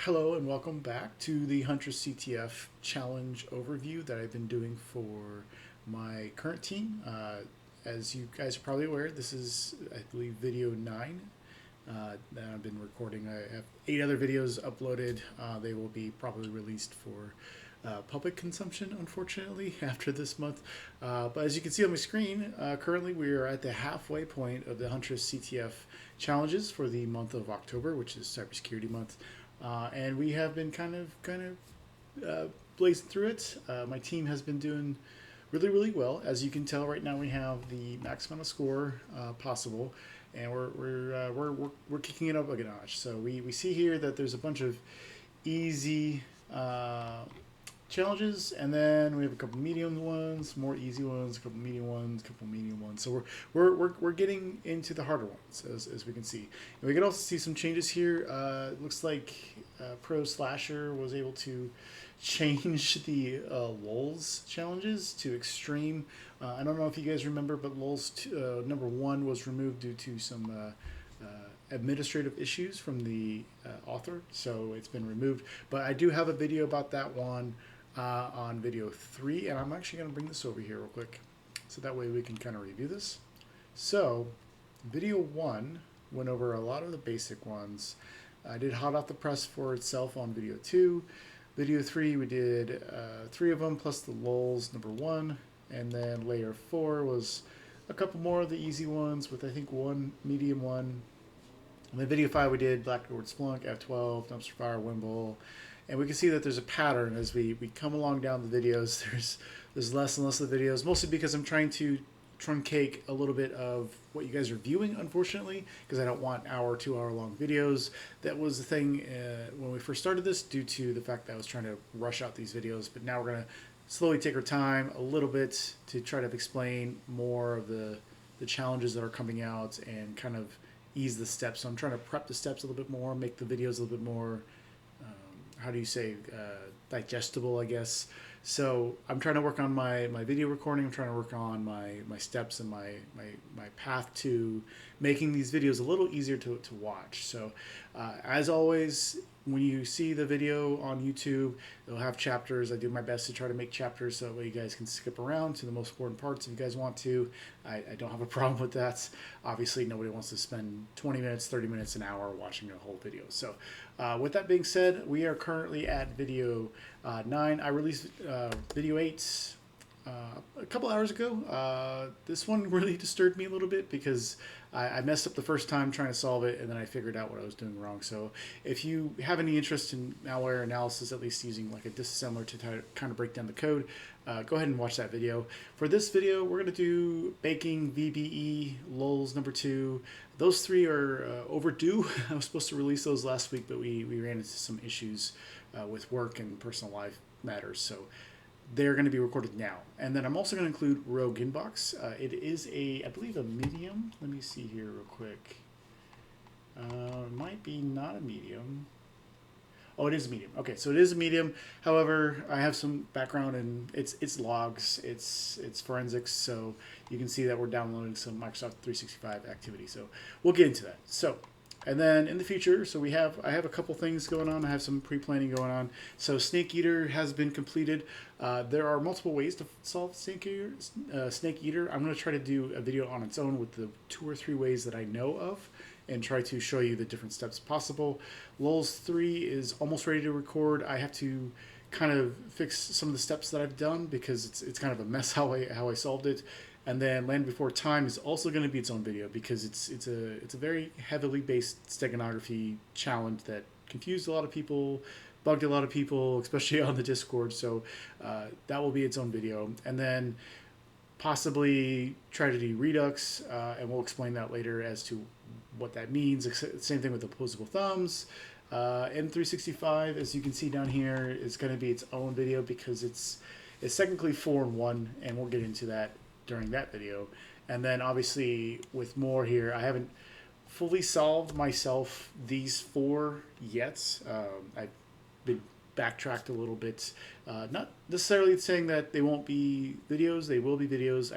Hello and welcome back to the Huntress CTF challenge overview that I've been doing for my current team. As you guys are probably aware, this is, I believe, video 9 that I've been recording. I have 8 other videos uploaded. They will be probably released for public consumption, unfortunately, after this month. But as you can see on my screen, currently we are at the halfway point of the Huntress CTF challenges for the month of October, which is Cybersecurity Month. And we have been kind of blazing through it. My team has been doing really well. As you can tell, right now we have the max amount of score possible, and we're kicking it up a notch. So we see here that there's a bunch of easy challenges, and then we have a couple medium ones, more easy ones, a couple medium ones, a couple medium ones. So we're getting into the harder ones, as we can see. And we can also see some changes here. It looks like Pro Slasher was able to change the lolz challenges to extreme. I don't know if you guys remember, but lolz number 1 was removed due to some administrative issues from the author, so it's been removed. But I do have a video about that one on video 3, and I'm actually going to bring this over here real quick so that way we can kind of review this. So video 1 went over a lot of the basic ones. I did hot off the press for itself on video 2. Video 3 we did 3 of them plus the lolz number 1, and then layer 4 was a couple more of the easy ones with I think one medium one. And then video 5 we did Blackboard Splunk, F12, Dumpster Fire, Wimble. And we can see that there's a pattern as we come along down the videos. There's less and less of the videos, mostly because I'm trying to truncate a little bit of what you guys are viewing, unfortunately, because I don't want hour, 2 hour long videos. That was the thing when we first started this, due to the fact that I was trying to rush out these videos. But now we're going to slowly take our time a little bit to try to explain more of the challenges that are coming out and kind of ease the steps. So I'm trying to prep the steps a little bit more, make the videos a little bit more how do you say, digestible, I guess. So I'm trying to work on my video recording. I'm trying to work on my steps and my path to making these videos a little easier to watch. So as always, when you see the video on YouTube, it'll have chapters. I do my best to try to make chapters so that way you guys can skip around to the most important parts if you guys want to. I don't have a problem with that. Obviously, nobody wants to spend 20 minutes, 30 minutes, an hour watching a whole video. So with that being said, we are currently at video 9. I released video 8 a couple hours ago. This one really disturbed me a little bit because I messed up the first time trying to solve it, and then I figured out what I was doing wrong. So if you have any interest in malware analysis, at least using like a disassembler to kind of break down the code, go ahead and watch that video. For this video, we're going to do baking, VeeBeeEee, lolz number 2. Those 3 are overdue. I was supposed to release those last week, but we ran into some issues with work and personal life matters. So they're going to be recorded now. And then I'm also going to include Rogue Inbox. It is I believe a medium. Let me see here real quick. It might be not a medium. Oh, it is a medium. Okay, so it is a medium. However, I have some background in it's logs, it's forensics, so you can see that we're downloading some Microsoft 365 activity. So we'll get into that. So, and then in the future, so I have a couple things going on. I have some pre-planning going on. So Snake Eater has been completed. There are multiple ways to solve Snake Eater. I'm going to try to do a video on its own with the 2 or 3 ways that I know of, and try to show you the different steps possible. lolz3 is almost ready to record. I have to kind of fix some of the steps that I've done because it's kind of a mess how I solved it. And then Land Before Time is also going to be its own video because it's a very heavily based steganography challenge that confused a lot of people, bugged a lot of people, especially on the Discord. So that will be its own video. And then possibly try to do Redux, and we'll explain that later as to what that means. Same thing with opposable thumbs. M365, as you can see down here, is going to be its own video because it's technically 4-in-1, and we'll get into that during that video. And then obviously with more here, I haven't fully solved myself these 4 yet. I've been backtracked a little bit, not necessarily saying that they won't be videos. They will be videos.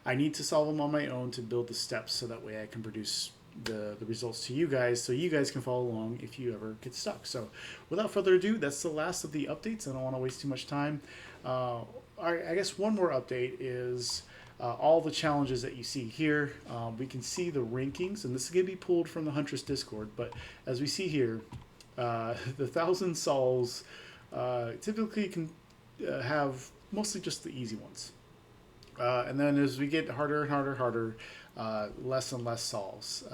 I need to solve them on my own to build the steps so that way I can produce the results to you guys so you guys can follow along if you ever get stuck. So without further ado, that's the last of the updates. I don't want to waste too much time. I guess one more update is all the challenges that you see here. We can see the rankings, and this is going to be pulled from the Huntress Discord, but as we see here, the 1,000 solves typically can have mostly just the easy ones. And then as we get harder and harder, less and less solves.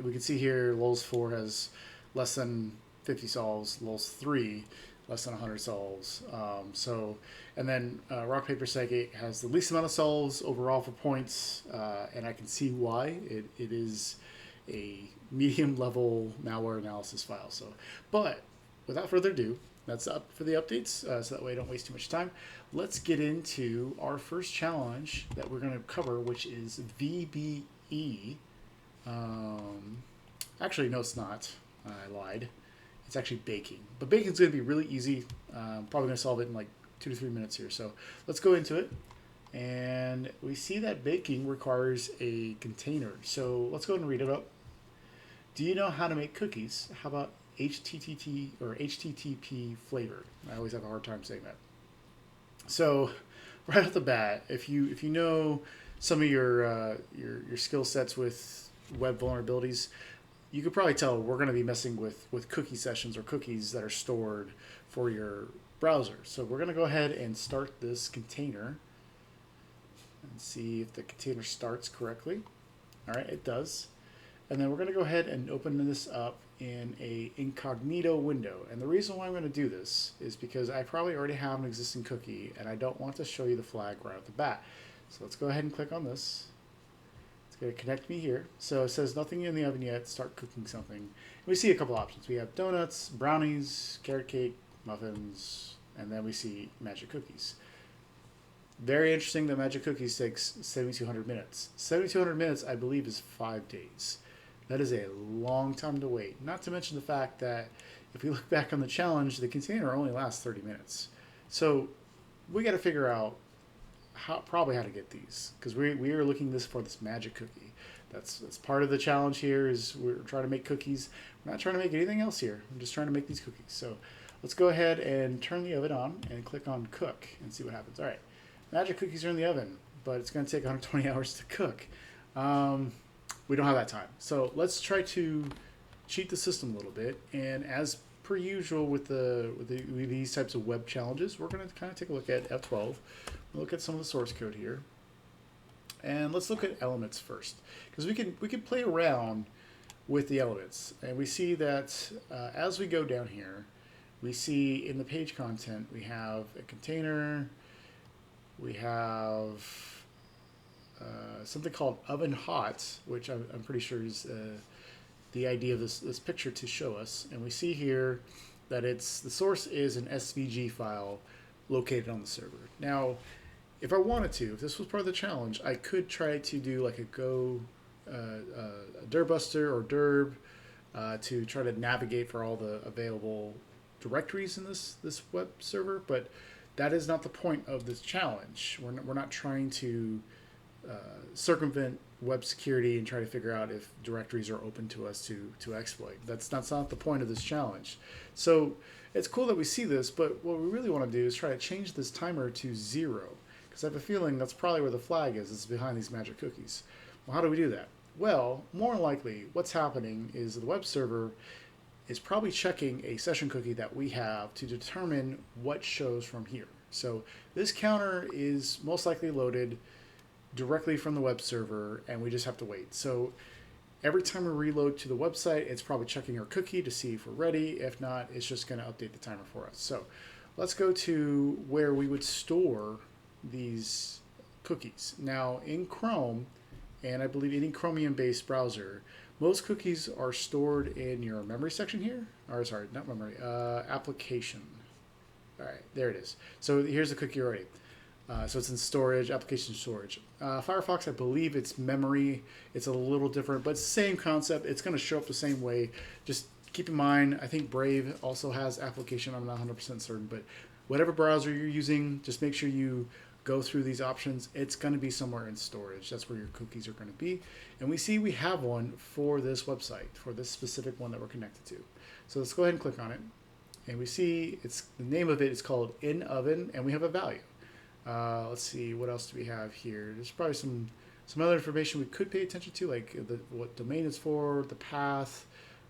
We can see here lolz4 has less than 50 solves, lolz3 less than 100 solves. And then rock paper scissors has the least amount of solves overall for points, and I can see why. It is a medium level malware analysis file. So, but without further ado, that's up for the updates, so that way I don't waste too much time. Let's get into our first challenge that we're going to cover, which is VeeBeeEee. Actually, no, it's not. I lied. It's actually baking. But baking is going to be really easy. Probably going to solve it in like 2 to 3 minutes here. So let's go into it. And we see that baking requires a container. So let's go ahead and read it up. Do you know how to make cookies? How about HTTP or HTTP flavored? I always have a hard time saying that. So right off the bat, if you know some of your skill sets with web vulnerabilities, you could probably tell we're going to be messing with cookie sessions or cookies that are stored for your browser. So we're going to go ahead and start this container and see if the container starts correctly. All right, it does. And then we're going to go ahead and open this up in a incognito window. And the reason why I'm going to do this is because I probably already have an existing cookie and I don't want to show you the flag right off the bat. So let's go ahead and click on this. It's going to connect me here. So it says nothing in the oven yet, start cooking something. And we see a couple options. We have donuts, brownies, carrot cake, muffins, and then we see magic cookies. Very interesting that magic cookies takes 7,200 minutes. 7,200 minutes, I believe, is 5 days. That is a long time to wait. Not to mention the fact that if we look back on the challenge, the container only lasts 30 minutes. So we got to figure out probably how to get these, because we are looking for this magic cookie. That's part of the challenge here. Is we're trying to make cookies. We're not trying to make anything else here. I'm just trying to make these cookies. So let's go ahead and turn the oven on and click on cook and see what happens. All right, magic cookies are in the oven, but it's going to take 120 hours to cook. We don't have that time. So let's try to cheat the system a little bit. And as per usual with these types of web challenges, we're going to kind of take a look at F12. We'll look at some of the source code here. And let's look at elements first, because we can play around with the elements. And we see that as we go down here, we see in the page content, we have a container, we have something called oven hot, which I'm pretty sure is the idea of this picture to show us. And we see here that the source is an SVG file located on the server. Now, if I wanted to, if this was part of the challenge, I could try to do like a dirbuster or dirb to try to navigate for all the available directories in this web server, but that is not the point of this challenge. We're not trying to circumvent web security and try to figure out if directories are open to us to exploit. That's not the point of this challenge. So it's cool that we see this, but what we really want to do is try to change this timer to 0, because I have a feeling that's probably where the flag is. It's behind these magic cookies. Well, how do we do that? Well, more than likely, what's happening is the web server is probably checking a session cookie that we have to determine what shows from here. So this counter is most likely loaded directly from the web server, and we just have to wait. So every time we reload to the website, it's probably checking our cookie to see if we're ready. If not, it's just going to update the timer for us. So let's go to where we would store these cookies. Now in Chrome, and I believe any Chromium-based browser, most cookies are stored in your memory section here. Or sorry, not memory, application. All right, there it is. So here's the cookie already. So it's in storage, application storage. Firefox, I believe it's memory. It's a little different, but it's the same concept. It's going to show up the same way. Just keep in mind, I think Brave also has application. I'm not 100% certain, but whatever browser you're using, just make sure you go through these options, it's going to be somewhere in storage. That's where your cookies are going to be. And we see we have one for this website, for this specific one that we're connected to. So let's go ahead and click on it. And we see it's the name of it is called In Oven, and we have a value. Let's see, what else do we have here? There's probably some other information we could pay attention to, like what domain is for, the path,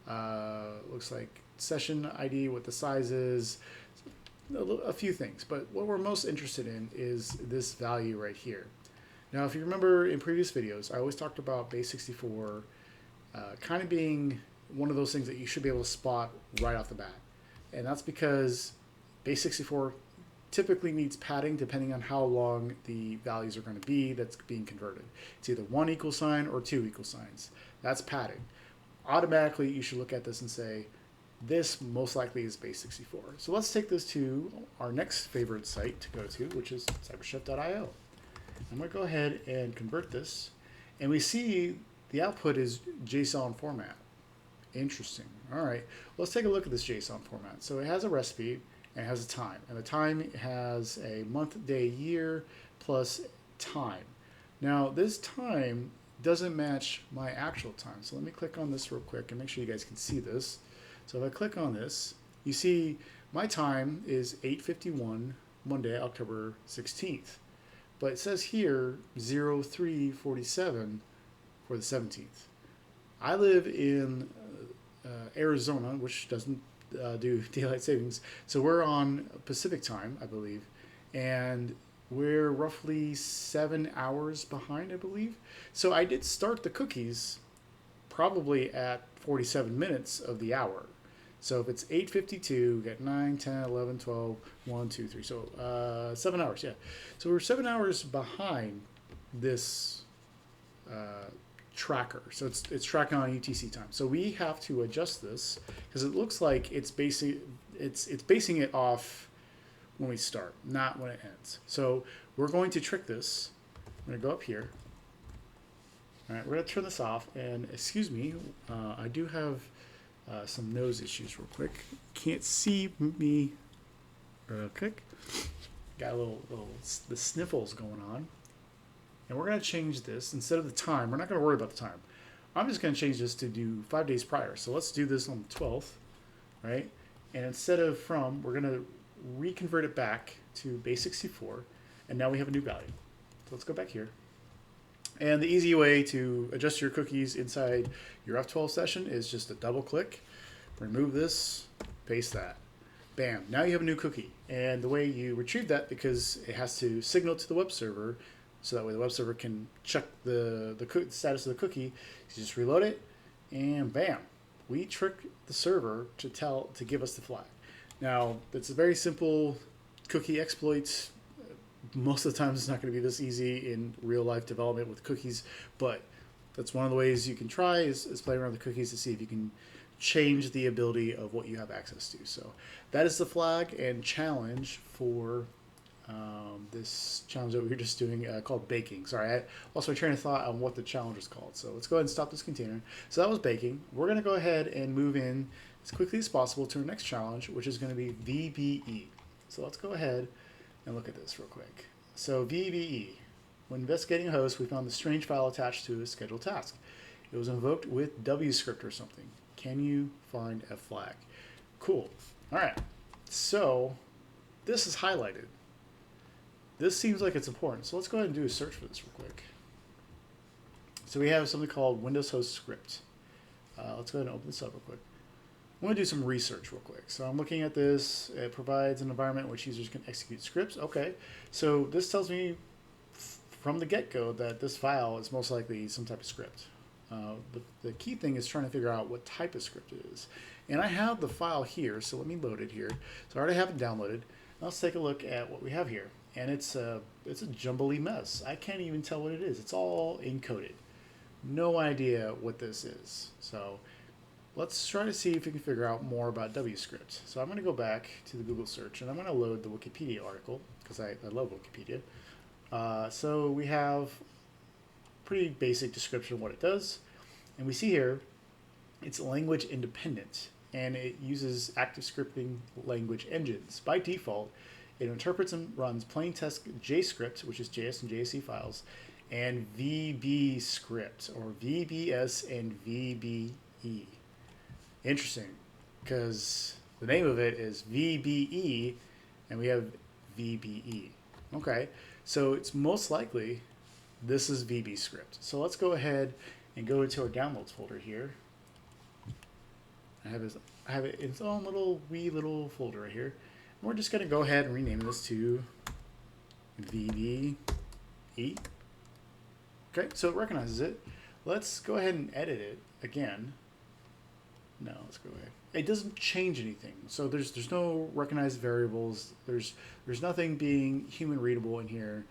looks like session ID, what the size is, a few things. But what we're most interested in is this value right here. Now, if you remember in previous videos, I always talked about base64 kind of being one of those things that you should be able to spot right off the bat. And that's because base64 typically needs padding depending on how long the values are going to be that's being converted. It's either 1 equal sign or 2 equal signs. That's padding. Automatically, you should look at this and say, this most likely is base64. So let's take this to our next favorite site to go to, which is cyberchef.io. I'm going to go ahead and convert this. And we see the output is JSON format. Interesting. All right. Let's take a look at this JSON format. So it has a recipe and it has a time. And the time has a month, day, year plus time. Now, this time doesn't match my actual time. So let me click on this real quick and make sure you guys can see this. So if I click on this, you see my time is 8:51, Monday, October 16th. But it says here 03:47 for the 17th. I live in Arizona, which doesn't do daylight savings. So we're on Pacific time, I believe. And we're roughly 7 hours behind, I believe. So I did start the cookies probably at 47 minutes of the hour. So if it's 8:52, we got 9, 10, 11, 12, 1, 2, 3. So 7 hours, yeah. So we're 7 hours behind this tracker. So it's tracking on UTC time. So we have to adjust this because it looks like it's basing it off when we start, not when it ends. So we're going to trick this. I'm going to go up here. All right, we're going to turn this off. And excuse me, I do have some nose issues real quick. Can't see me real quick. Got a little the sniffles going on. And we're going to change this. Instead of the time, we're not going to worry about the time. I'm just going to change this to do 5 days prior. So let's do this on the 12th, right? And instead of from, we're going to reconvert it back to base64. And now we have a new value. So let's go back here. And the easy way to adjust your cookies inside your F12 session is just to double click, remove this, paste that. Bam, now you have a new cookie. And the way you retrieve that, because it has to signal to the web server, so that way the web server can check the status of the cookie, you just reload it, and bam, we trick the server to give us the flag. Now, it's a very simple cookie exploit. Most of the time, it's not going to be this easy in real life development with cookies, but that's one of the ways you can try is play around with the cookies to see if you can change the ability of what you have access to. So that is the flag and challenge for this challenge that we were just doing called baking. Sorry, I lost my train of thought on what the challenge was called. So let's go ahead and stop this container. So that was baking. We're going to go ahead and move in as quickly as possible to our next challenge, which is going to be VeeBeeEee. So let's go ahead and look at this real quick. So VeeBeeEee. When investigating a host, we found the strange file attached to a scheduled task. It was invoked with WScript or something. Can you find a flag? Cool. All right. So this is highlighted. This seems like it's important. So let's go ahead and do a search for this real quick. So we have something called Windows Host Script. Let's go ahead and open this up real quick. I'm going to do some research real quick. So I'm looking at this. It provides an environment in which users can execute scripts. Okay. So this tells me from the get-go that this file is most likely some type of script. The key thing is trying to figure out what type of script it is. And I have the file here, so let me load it here. So I already have it downloaded. Let's take a look at what we have here. And it's a jumbly mess. I can't even tell what it is. It's all encoded. No idea what this is. So let's try to see if we can figure out more about WScript. So I'm going to go back to the Google search and I'm going to load the Wikipedia article because I love Wikipedia. So we have pretty basic description of what it does. And we see here it's language independent and it uses active scripting language engines. By default, It interprets and runs plain text JScript, which is JS and JSC files, and VB script, or VBS and VBE. Interesting, because the name of it is VeeBeeEee, and we have VeeBeeEee. Okay, so it's most likely this is VB script. So let's go ahead and go into our downloads folder here. I have it in its own wee little folder right here. And we're just going to go ahead and rename this to VeeBeeEee. Okay, so it recognizes it. Let's go ahead and edit it again. No, let's go ahead. It doesn't change anything. So there's no recognized variables. There's nothing being human readable in here.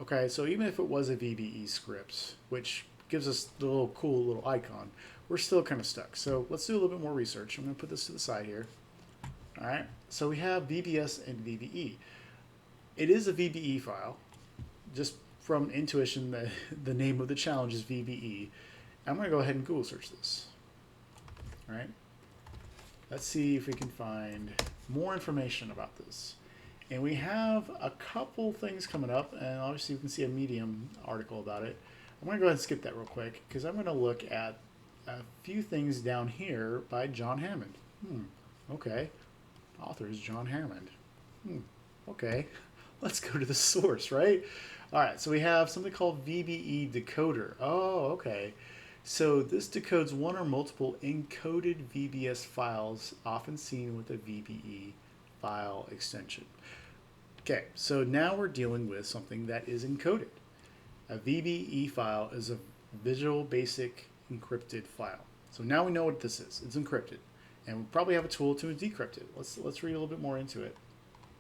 Okay, so even if it was a VeeBeeEee script, which gives us the little cool little icon, we're still kind of stuck. So let's do a little bit more research. I'm going to put this to the side here. All right, so we have VBS and VBE. It is a VBE file. Just from intuition, the name of the challenge is VBE. I'm going to go ahead and Google search this. All right, let's see if we can find more information about this. And we have a couple things coming up, and obviously you can see a Medium article about it. I'm going to go ahead and skip that real quick because I'm going to look at a few things down here by John Hammond. Okay. Author is John Hammond. Okay. Let's go to the source, right? All right, so we have something called VeeBeeEee decoder. Oh, okay. So this decodes one or multiple encoded VBS files, often seen with a VeeBeeEee file extension. Okay, so now we're dealing with something that is encoded. A VeeBeeEee file is a Visual Basic encrypted file. So now we know what this is. It's encrypted, and we probably have a tool to decrypt it. Let's read a little bit more into it.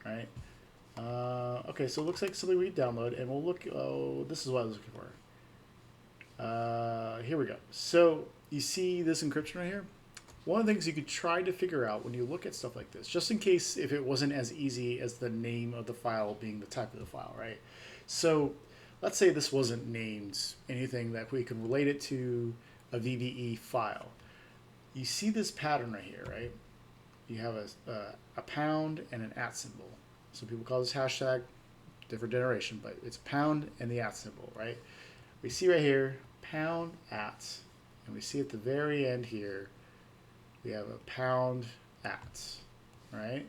All right. Okay, so it looks like something we can download, and we'll look. Oh, this is what I was looking for. Here we go. So you see this encryption right here? One of the things you could try to figure out when you look at stuff like this, just in case if it wasn't as easy as the name of the file being the type of the file, right? So let's say this wasn't named anything that we can relate it to a VeeBeeEee file. You see this pattern right here, right? You have a pound and an @ symbol. So people call this hashtag, different generation, but it's pound and the @ symbol, right? We see right here, pound @, and we see at the very end here, we have a pound @, right?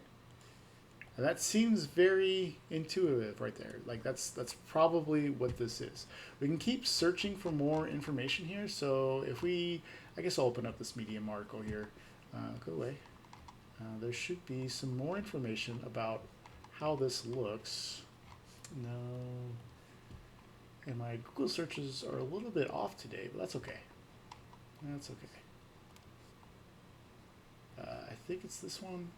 And that seems very intuitive right there. Like that's probably what this is. We can keep searching for more information here. So if we, I guess I'll open up this Medium article here. Go away. There should be some more information about how this looks. No. And my Google searches are a little bit off today, but that's okay. That's okay. I think it's this one.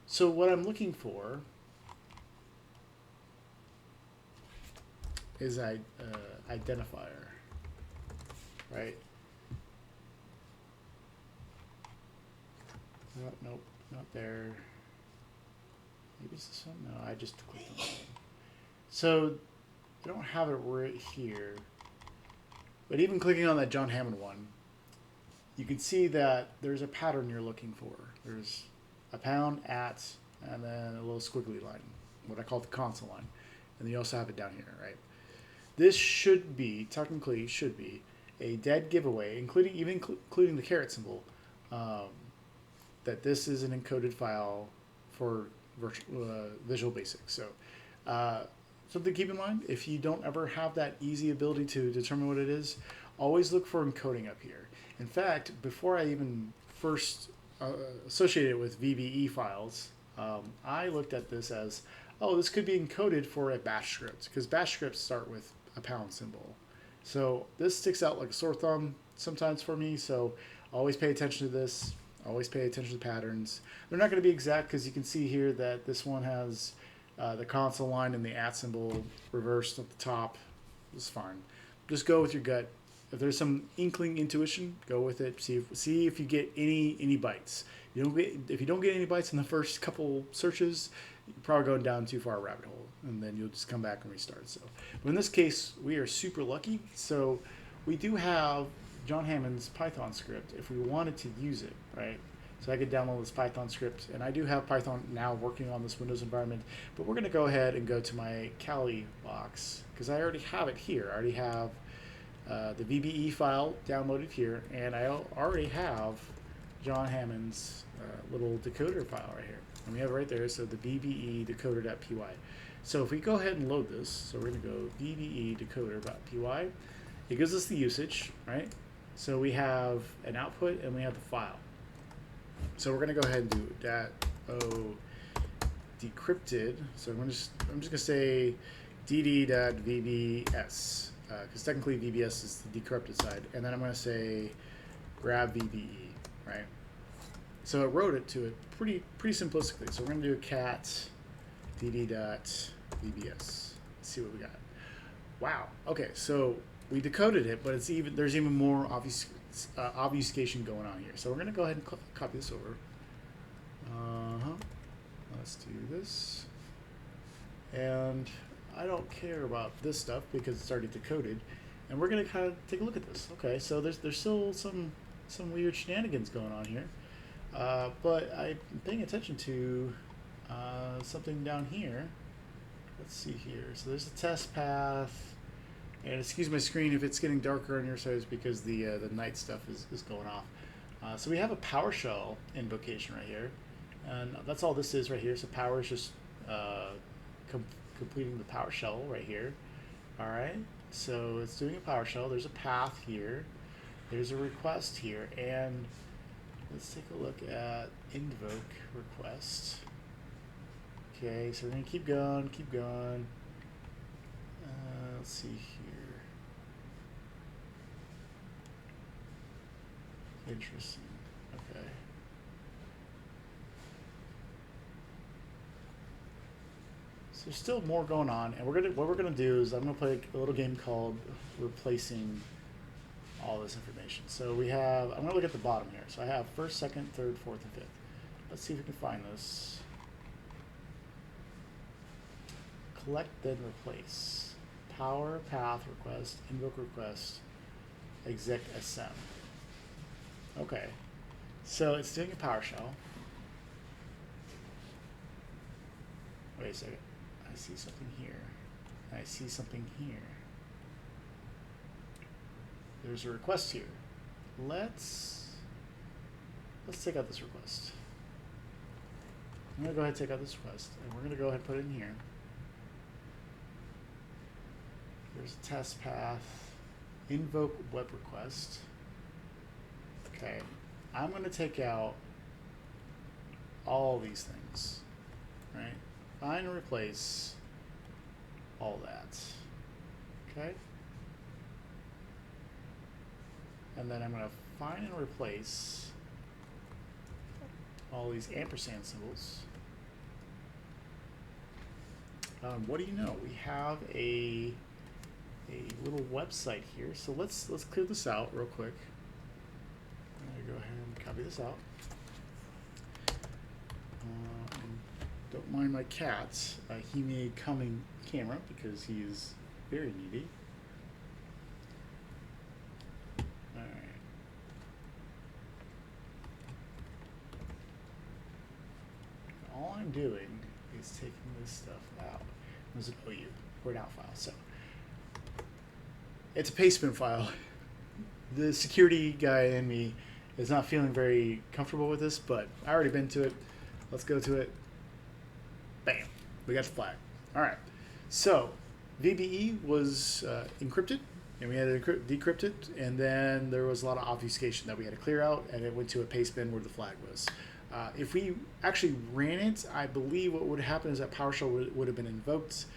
So what I'm looking for is identifier, right? Nope, not there. Maybe it's this one? No, I just clicked on that one. So I don't have it right here. But even clicking on that John Hammond one, you can see that there's a pattern you're looking for. There's a pound @ and then a little squiggly line, what I call the console line. And then you also have it down here, right? This should be, technically should be, a dead giveaway, including the caret symbol, that this is an encoded file for Visual Basic. So something to keep in mind, if you don't ever have that easy ability to determine what it is, always look for encoding up here. In fact, before I even first associated it with VeeBeeEee files, I looked at this as, oh, this could be encoded for a bash script, because bash scripts start with a pound symbol. So this sticks out like a sore thumb sometimes for me, so always pay attention to this. Always pay attention to the patterns. They're not going to be exact because you can see here that this one has the console line and the @ symbol reversed at the top. It's fine. Just go with your gut. If there's some inkling intuition, go with it. See if you get any bites. If you don't get any bites in the first couple searches, you're probably going down too far a rabbit hole, and then you'll just come back and restart. So, but in this case, we are super lucky. So we do have John Hammond's Python script if we wanted to use it, right? So I could download this Python script, and I do have Python now working on this Windows environment, but we're going to go ahead and go to my Kali box because I already have it here. I already have the VeeBeeEee file downloaded here, and I already have John Hammond's little decoder file right here. And we have it right there, so the VeeBeeEee decoder.py. So if we go ahead and load this, so we're going to go VeeBeeEee decoder.py, it gives us the usage, right? So we have an output and we have the file. So we're going to go ahead and do .o decrypted. So I'm just going to say dd.vbs, because technically VBS is the decrypted side. And then I'm going to say grab VeeBeeEee, right? So it wrote it to it pretty simplistically. So we're going to do a cat dd.vbs. Let's see what we got. Wow. Okay, so we decoded it, but there's even more obfuscation going on here. So we're going to go ahead and copy this over. Let's do this. And I don't care about this stuff because it's already decoded. And we're going to kind of take a look at this. Okay, so there's still some weird shenanigans going on here. But I'm paying attention to something down here. Let's see here. So there's a test path. And excuse my screen if it's getting darker on your side, it's because the night stuff is going off. So we have a PowerShell invocation right here. And that's all this is right here. So power is just completing the PowerShell right here. All right. So it's doing a PowerShell. There's a path here. There's a request here. And let's take a look at invoke request. Okay, so we're going to keep going. Let's see here. Interesting. Okay. So there's still more going on, and what we're gonna do is I'm gonna play a little game called replacing all this information. So I'm gonna look at the bottom here. So I have first, second, third, fourth, and fifth. Let's see if we can find this. Collect, then replace. Power, path, request, invoke request, exec sm. Okay, so it's doing a PowerShell. Wait a second. I see something here. I see something here. There's a request here. Let's take out this request. I'm gonna go ahead and take out this request, and we're gonna go ahead and put it in here. There's a test path, invoke web request. Okay, I'm going to take out all these things, right? Find and replace all that, okay? And then I'm going to find and replace all these ampersand symbols. What do you know? We have a little website here, so let's clear this out real quick. I'm gonna go ahead and copy this out. Don't mind my cat. He may come in camera because he is very needy. All right. All I'm doing is taking this stuff out. There's an OU or an out file. So it's a pastebin file. The security guy in me is not feeling very comfortable with this, but I already been to it. Let's go to it. Bam, we got the flag. All right, so VeeBeeEee was encrypted, and we had to decrypt it, and then there was a lot of obfuscation that we had to clear out, and it went to a pastebin where the flag was. If we actually ran it, I believe what would happen is that PowerShell would have been invoked.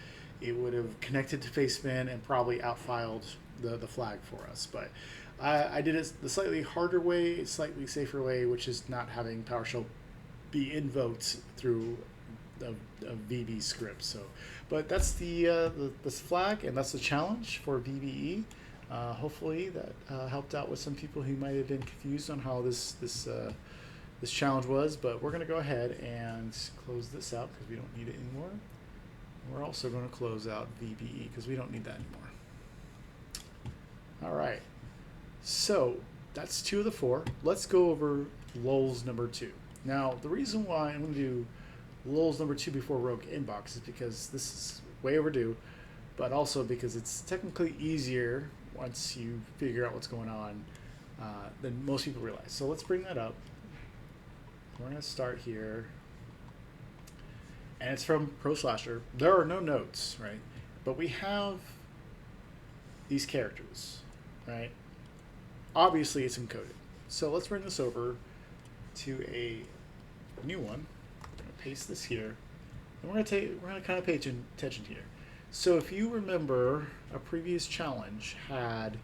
It would have connected to pastebin and probably outfiled the flag for us. But I did it the slightly harder way, slightly safer way, which is not having PowerShell be invoked through a VB script. So, but that's the flag, and that's the challenge for VeeBeeEee. Hopefully that helped out with some people who might have been confused on how this challenge was. But we're going to go ahead and close this out because we don't need it anymore. We're also going to close out VeeBeeEee because we don't need that anymore. All right, so that's 2 of the 4. Let's go over lolz2. Now, the reason why I'm going to do lolz2 before rogue inbox is because this is way overdue, but also because it's technically easier once you figure out what's going on than most people realize. So let's bring that up. We're going to start here. And it's from Pro Slasher. There are no notes, right? But we have these characters, right? Obviously, it's encoded. So let's bring this over to a new one. We're going to paste this here. And we're going to kind of pay attention here. So if you remember, a previous challenge had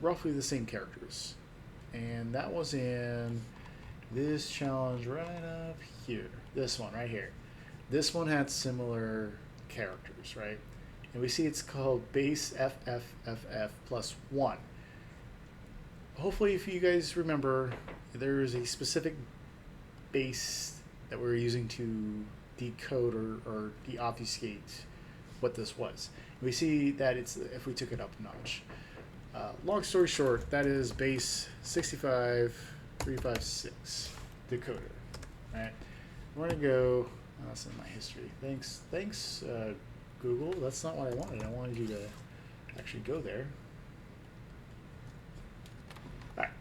roughly the same characters. And that was in this challenge right up here. This one right here. This one had similar characters, right? And we see it's called base FFFF plus 1. Hopefully, if you guys remember, there is a specific base that we're using to decode or deobfuscate what this was. And we see that it's if we took it up a notch. Long story short, that is base 65356 decoder, right? We're gonna go. That's in my history. Thanks, Google. That's not what I wanted. I wanted you to actually go there. All right.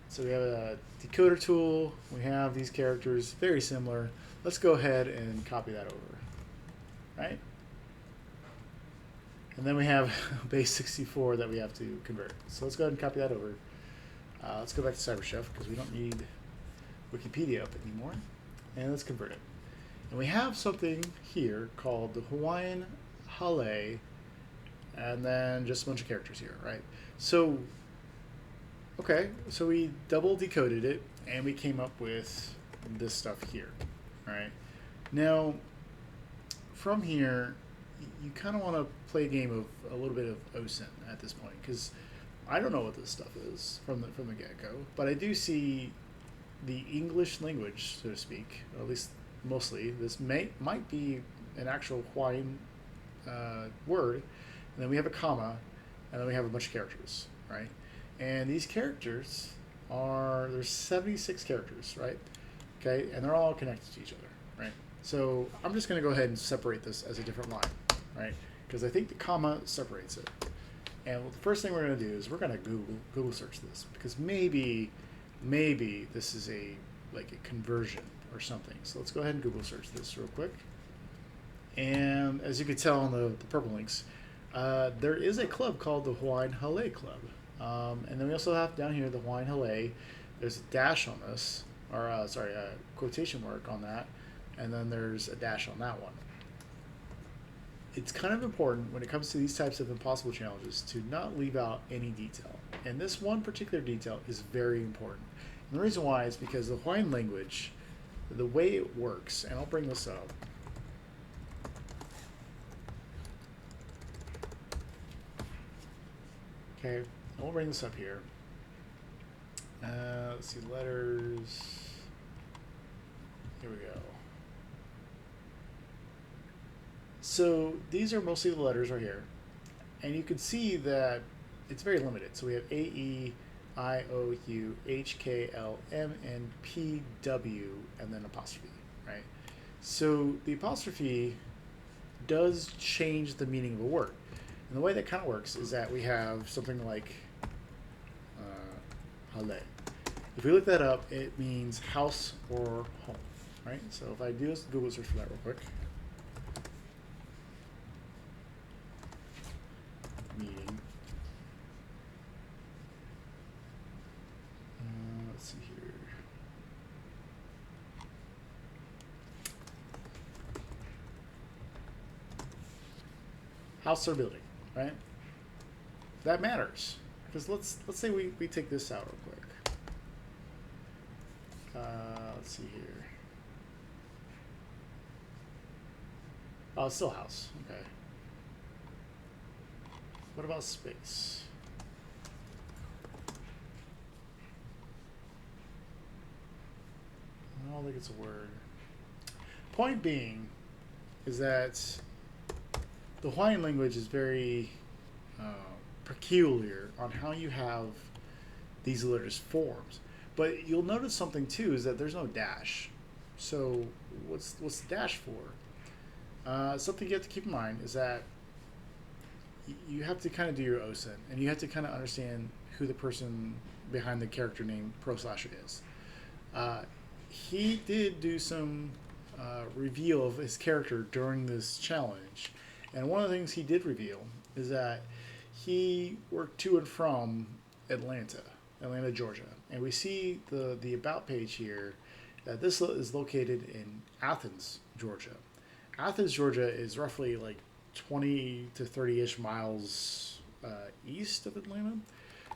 So we have a decoder tool. We have these characters, very similar. Let's go ahead and copy that over, right? And then we have base 64 that we have to convert. So let's go ahead and copy that over. Let's go back to CyberChef because we don't need Wikipedia up anymore. And let's convert it. And we have something here called the Hawaiian Hale, and then just a bunch of characters here, right? So, okay, so we double decoded it, and we came up with this stuff here, right? Now, from here, you kind of want to play a game of a little bit of OSINT at this point, because I don't know what this stuff is from the get-go, but I do see the English language, so to speak, or at least mostly. This might be an actual Hawaiian word, and then we have a comma, and then we have a bunch of characters, right? And these characters there's 76 characters, right? Okay, and they're all connected to each other, right? So I'm just going to go ahead and separate this as a different line, right? Because I think the comma separates it. And the first thing we're going to do is we're going to Google search this, because maybe this is like a conversion or something. So let's go ahead and Google search this real quick. And as you can tell on the purple links, there is a club called the Hawaiian Hale Club. And then we also have down here the Hawaiian Hale. There's a dash on this, or a quotation mark on that. And then there's a dash on that one. It's kind of important when it comes to these types of impossible challenges to not leave out any detail. And this one particular detail is very important. And the reason why is because the Hawaiian language, the way it works, and I'll bring this up. Okay, I'll bring this up here. Let's see, letters. Here we go. So these are mostly the letters right here. And you can see that it's very limited. So we have A, E, I, O, U, H, K, L, M, N, P, W, and then apostrophe, right? So the apostrophe does change the meaning of a word. And the way that kind of works is that we have something like hale. If we look that up, it means house or home, right? So if I do a Google search for that real quick. Meaning. Let's see here. House or building, right? That matters, because let's say we take this out real quick. Let's see here. Oh, it's still house. Okay. What about space? I don't think it's a word. Point being is that the Hawaiian language is very peculiar on how you have these letters forms. But you'll notice something too is that there's no dash. So what's the dash for? Something you have to keep in mind is that you have to kind of do your OSINT, and you have to kind of understand who the person behind the character name // is. He did do some reveal of his character during this challenge, and one of the things he did reveal is that he worked to and from Atlanta, Georgia, and we see the about page here that this is located in Athens, Georgia. Athens, Georgia is roughly like 20 to 30-ish miles east of Atlanta.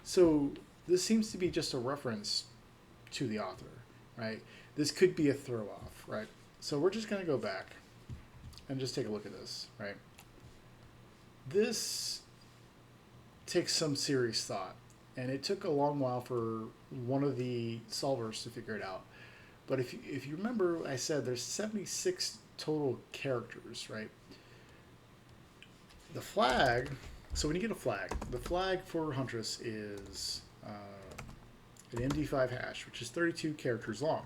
So this seems to be just a reference to the author, right? This could be a throw off, right? So we're just going to go back and just take a look at this, right? This takes some serious thought, and it took a long while for one of the solvers to figure it out. But if you remember, I said there's 76 total characters, right? The flag, so when you get a flag, the flag for Huntress is an MD5 hash, which is 32 characters long.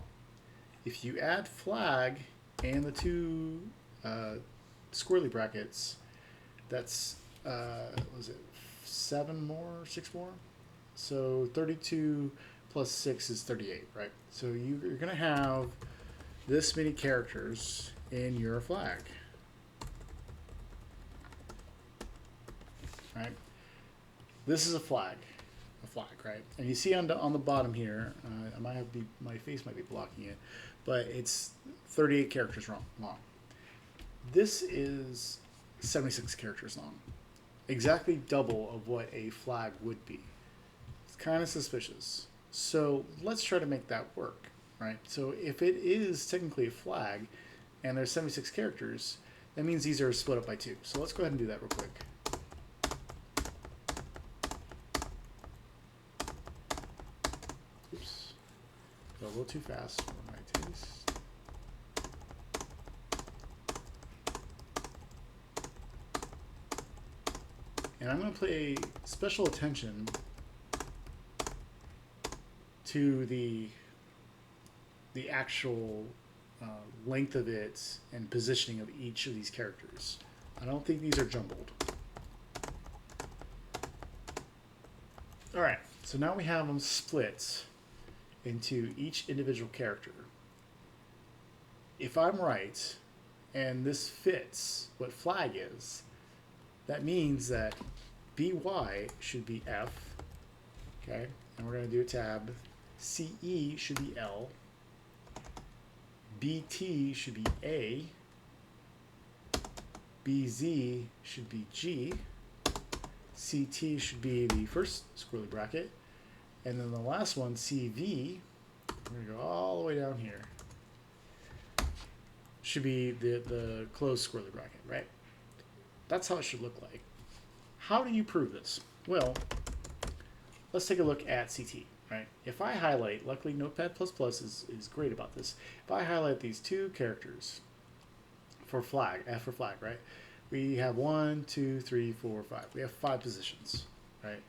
If you add flag and the two squirrely brackets, that's, what was it, 7 more, 6 more? So 32 plus 6 is 38, right? So you're going to have this many characters in your flag. Right? This is a flag, right? And you see on the bottom here, my face might be blocking it, but it's 38 characters long. This is 76 characters long, exactly double of what a flag would be. It's kind of suspicious. So let's try to make that work, right? So if it is technically a flag, and there's 76 characters, that means these are split up by 2. So let's go ahead and do that real quick. Oops, got a little too fast for my taste. And I'm going to pay special attention to the actual length of it and positioning of each of these characters. I don't think these are jumbled. All right, so now we have them split into each individual character. If I'm right, and this fits what flag is, that means that BY should be F, okay? And we're going to do a tab. CE should be L. BT should be A. BZ should be G. CT should be the first squirrely bracket. And then the last one, CV, we're going to go all the way down here, should be the closed squirrely bracket, right? That's how it should look like. How do you prove this? Well, let's take a look at CT, right? If I highlight, luckily Notepad++ is great about this. If I highlight these two characters for flag, F for flag, right? We have 1, 2, 3, 4, 5. We have 5 positions, right?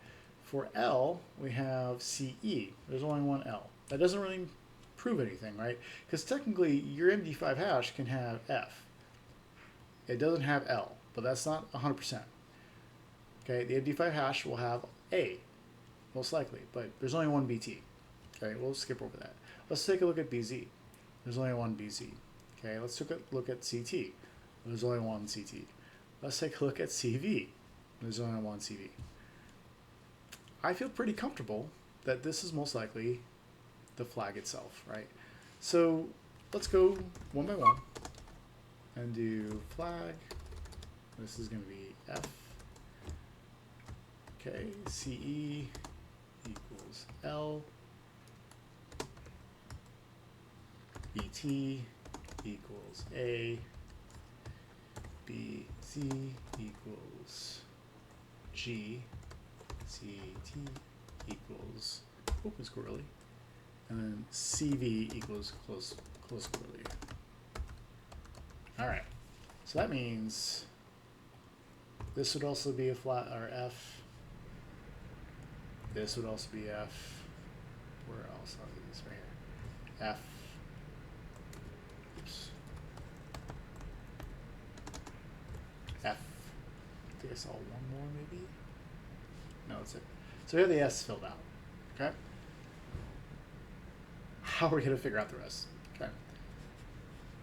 For L, we have CE. There's only one L. That doesn't really prove anything, right? Because technically, your MD5 hash can have F. It doesn't have L, but that's not 100%. Okay, the MD5 hash will have A, most likely, but there's only one BT. Okay, we'll skip over that. Let's take a look at BZ. There's only one BZ. Okay, let's take a look at CT. There's only one CT. Let's take a look at CV. There's only one CV. I feel pretty comfortable that this is most likely the flag itself, right? So let's go one by one and do flag. This is going to be F. Okay, CE equals L. BT equals A. BZ equals G. CT equals open squirrely. And then CV equals close squirrely. All right, so that means this would also be a flat or F. This would also be F. where else are these? Right here. F. Oops. F. I think I saw one more maybe. No, that's it. So we have the S filled out. Okay. How are we going to figure out the rest? Okay.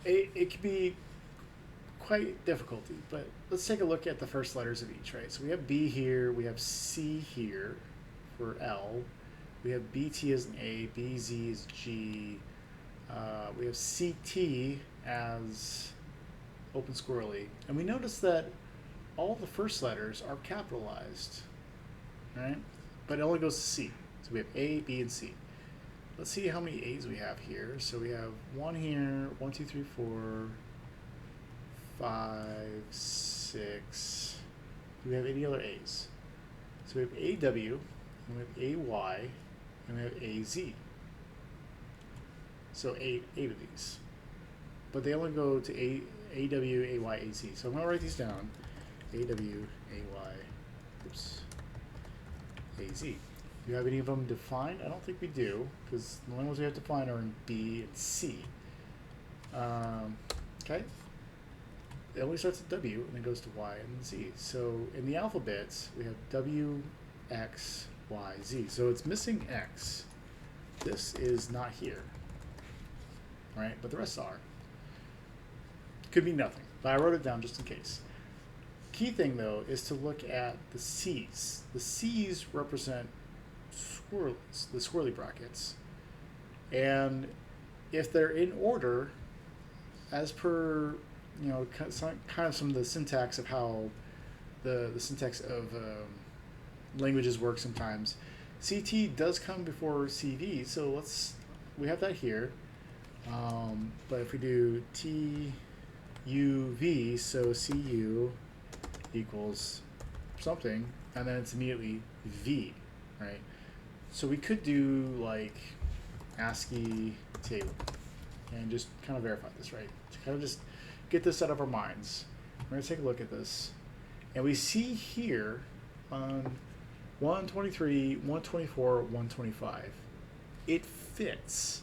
It could be quite difficulty, but let's take a look at the first letters of each, right? So we have B here, we have C here for L, we have BT as an A, BZ as G, we have CT as open squirrely, and we notice that all the first letters are capitalized, right? But it only goes to C. So we have A, B, and C. Let's see how many A's we have here. So we have one here, 1, 2, 3, 4, 5, 6. Do we have any other A's? So we have AW, and we have AY, and we have AZ. So eight of these. But they only go to AW, AY, AZ. So I'm going to write these down. AW, AY, oops, AZ. Do you have any of them defined? I don't think we do, because the only ones we have defined are in B and C. Okay. It only starts with W and then goes to Y and Z. So in the alphabets, we have W, X, Y, Z. So it's missing X. This is not here, right? But the rest are. Could be nothing, but I wrote it down just in case. Key thing though is to look at the C's. The C's represent swirlies, the swirly brackets, and if they're in order, as per kind of some of the syntax of how the syntax of languages work sometimes, CT does come before CV. So we have that here, but if we do TUV, so CU equals something, and then it's immediately V, right? So we could do like ASCII table and just kind of verify this, right? To kind of just get this out of our minds. We're going to take a look at this. And we see here on 123, 124, 125, it fits,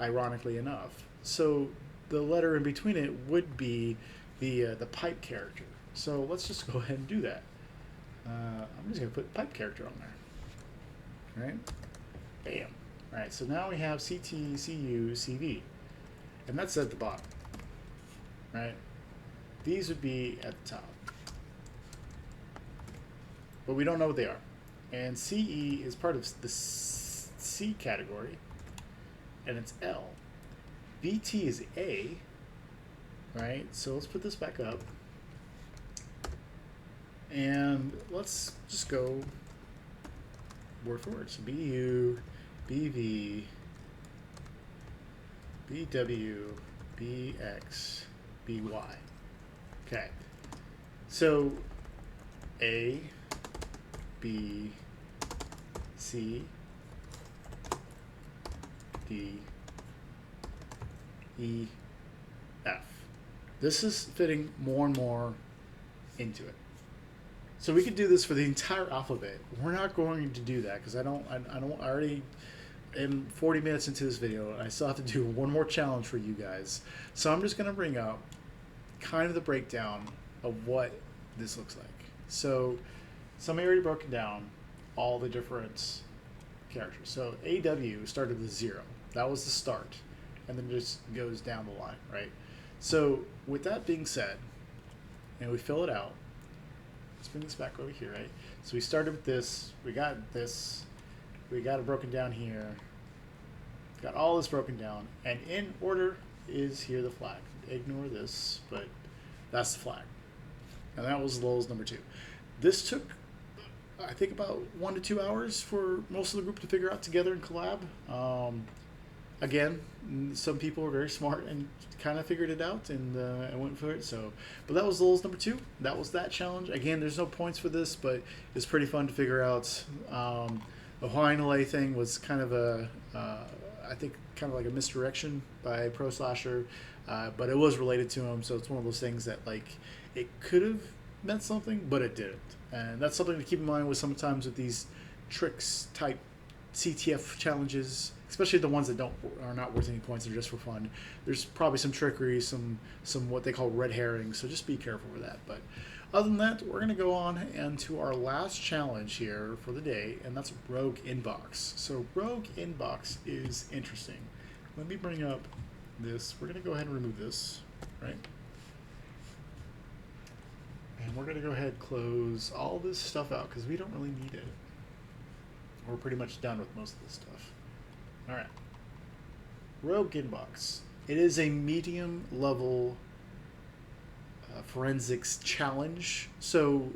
ironically enough. So the letter in between it would be the pipe character. So let's just go ahead and do that. I'm just going to put pipe character on there. All right? Bam. All right, so now we have CT, CU, CV. And that's at the bottom. Right? These would be at the top. But we don't know what they are. And CE is part of the C category, and it's L. BT is A, right? So let's put this back up. And let's just go word for word. So BU, BV, BW, BX, BY. Okay. So A, B, C, D, E, F. This is fitting more and more into it. So we could do this for the entire alphabet. We're not going to do that because I already am 40 minutes into this video and I still have to do one more challenge for you guys. So I'm just going to bring up kind of the breakdown of what this looks like. So somebody already broken down all the different characters. So AW started with 0. That was the start. And then it just goes down the line, right? So with that being said, and we fill it out, let's bring this back over here, right? So we started with this, we got this, we got it broken down here, got all this broken down, and in order is here the flag. Ignore this, but that's the flag. And that was lolz number 2. This took, I think, about 1 to 2 hours for most of the group to figure out together and collab. Again, some people were very smart and kind of figured it out and went for it. So, but that was lolz number 2. That was that challenge. Again, there's no points for this, but it's pretty fun to figure out. The Hawaiian Lay thing was kind of I think, kind of like a misdirection by Pro Slasher, but it was related to him. So it's one of those things that like it could have meant something, but it didn't. And that's something to keep in mind with sometimes with these tricks type CTF challenges, especially the ones that are not worth any points, they're just for fun. There's probably some trickery, some what they call red herring, so just be careful with that. But other than that, we're going to go on and to our last challenge here for the day, and that's Rogue Inbox. So Rogue Inbox is interesting. Let me bring up this. We're going to go ahead and remove this, right? And we're going to go ahead and close all this stuff out because we don't really need it. We're pretty much done with most of this stuff. All right. Rogue Inbox. It is a medium level forensics challenge. So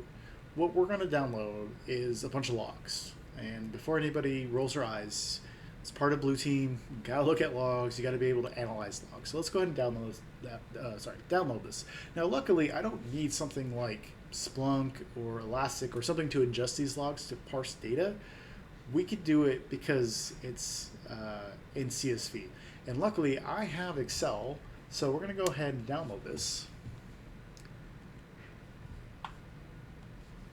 what we're going to download is a bunch of logs. And before anybody rolls their eyes, it's part of Blue Team. You got to look at logs. You got to be able to analyze logs. So let's go ahead and download this. Now, luckily, I don't need something like Splunk or Elastic or something to ingest these logs to parse data. We could do it because it's in CSV. And luckily, I have Excel, so we're going to go ahead and download this.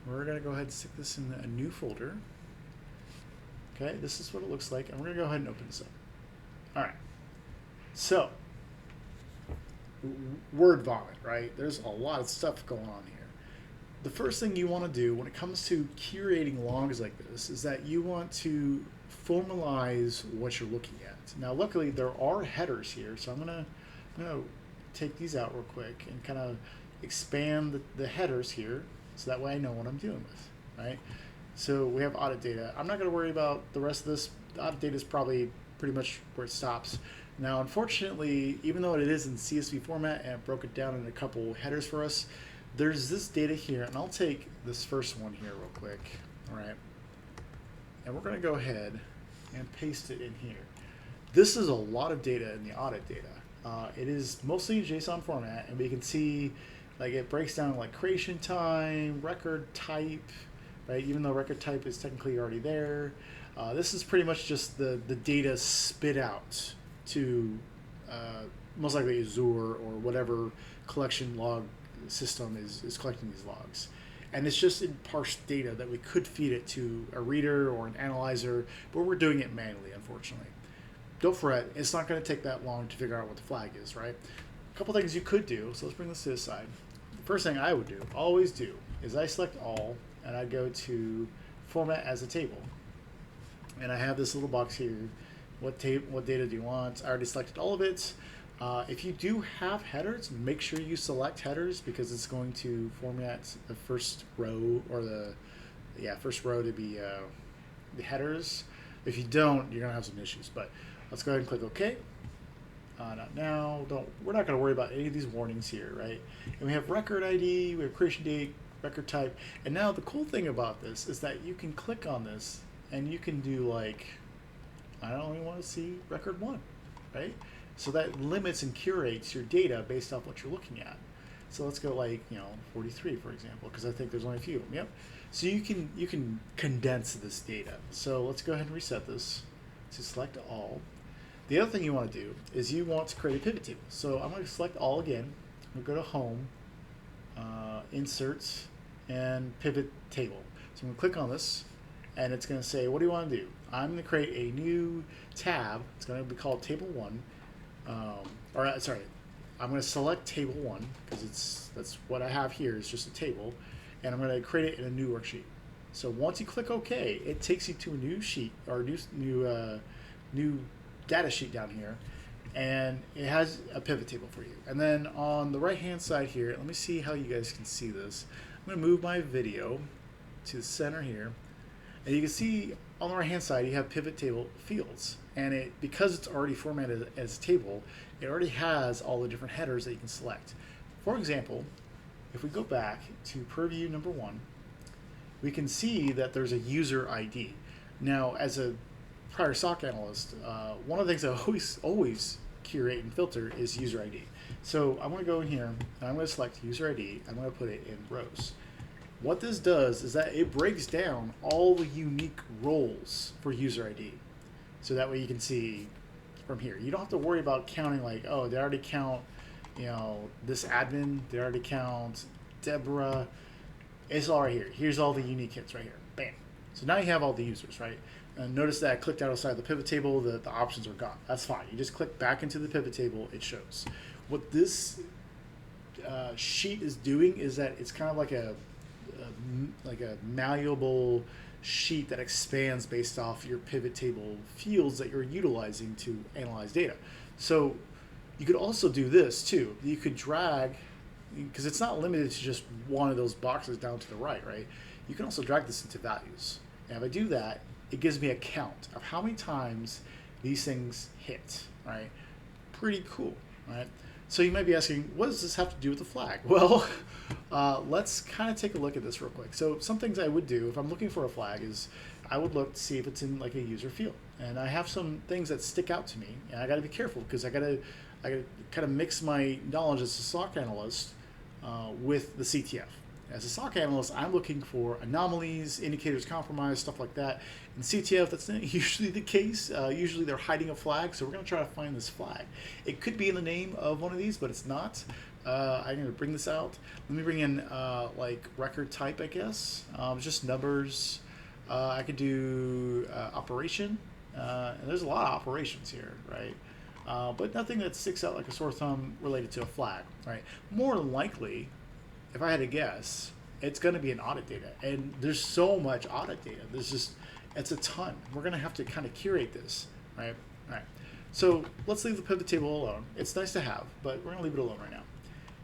We're going to go ahead and stick this in a new folder. Okay, this is what it looks like, and we're going to go ahead and open this up. All right. So, word vomit, right? There's a lot of stuff going on here. The first thing you want to do when it comes to curating logs like this is that you want to formalize what you're looking at. Now, luckily, there are headers here, so I'm gonna take these out real quick and kind of expand the headers here, so that way I know what I'm dealing with, right? So we have audit data. I'm not going to worry about the rest of this. The audit data is probably pretty much where it stops. Now, unfortunately, even though it is in CSV format and it broke it down in a couple headers for us, there's this data here, and I'll take this first one here real quick, all right? And we're going to go ahead and paste it in here. This is a lot of data in the audit data. It is mostly JSON format, and we can see like it breaks down like creation time, record type, right? Even though record type is technically already there. This is pretty much just the data spit out to most likely Azure or whatever collection log system is collecting these logs. And it's just in parsed data that we could feed it to a reader or an analyzer, but we're doing it manually, unfortunately. Don't fret, it's not going to take that long to figure out what the flag is, right? A couple things you could do, so let's bring this to the side. The first thing I would do, always do, is I select all, and I go to format as a table. And I have this little box here. What data do you want? I already selected all of it. If you do have headers, make sure you select headers because it's going to format the first row or first row to be the headers. If you don't, you're gonna have some issues. But let's go ahead and click OK. Not now. We're not gonna worry about any of these warnings here, right? And we have record ID, we have creation date, record type, and now the cool thing about this is that you can click on this and you can do like, I only want to see record 1, right? So that limits and curates your data based off what you're looking at. So let's go like 43 for example, because I think there's only a few of them. Yep. So you can condense this data. So let's go ahead and reset this to select all. The other thing you want to do is you want to create a pivot table. So I'm going to select all again. I'm going to go to Home, Inserts, and Pivot Table. So I'm going to click on this, and it's going to say, what do you want to do? I'm going to create a new tab. It's going to be called Table 1. I'm going to select Table 1 because that's what I have here is just a table, and I'm going to create it in a new worksheet. So once you click OK, it takes you to a new sheet or new data sheet down here, and it has a pivot table for you. And then on the right hand side here, let me see how you guys can see this. I'm going to move my video to the center here, and you can see on the right hand side you have pivot table fields, and because it's already formatted as a table, it already has all the different headers that you can select. For example, if we go back to purview number 1, we can see that there's a user ID. Now, as a prior SOC analyst, one of the things I always curate and filter is user ID. So I'm going to go in here and I'm going to select user ID. I'm going to put it in rows. What this does is that it breaks down all the unique roles for user ID. So that way you can see from here. You don't have to worry about counting like, oh, they already count, this admin, they already count Deborah. It's all right here. Here's all the unique hits right here. Bam. So now you have all the users, right? And notice that I clicked outside the pivot table, the options are gone. That's fine. You just click back into the pivot table, it shows. What this sheet is doing is that it's kind of like a malleable sheet that expands based off your pivot table fields that you're utilizing to analyze data. So you could also do this too. You could drag, because it's not limited to just one of those boxes down to the right? You can also drag this into values. And if I do that, it gives me a count of how many times these things hit, right? Pretty cool, right? So you might be asking, what does this have to do with the flag? Well, let's kind of take a look at this real quick. So some things I would do if I'm looking for a flag is I would look to see if it's in like a user field. And I have some things that stick out to me, and I got to be careful because I got to kind of mix my knowledge as a SOC analyst with the CTF. As a SOC analyst, I'm looking for anomalies, indicators, compromise, stuff like that. In CTF, that's not usually the case. Usually they're hiding a flag, so we're going to try to find this flag. It could be in the name of one of these, but it's not. I'm going to bring this out. Let me bring in like record type, I guess. Just numbers. I could do operation. And there's a lot of operations here, right? But nothing that sticks out like a sore thumb related to a flag, right? More than likely, if I had to guess, it's going to be an audit data. And there's so much audit data. It's a ton. We're going to have to kind of curate this, right? All right. So let's leave the pivot table alone. It's nice to have, but we're going to leave it alone right now.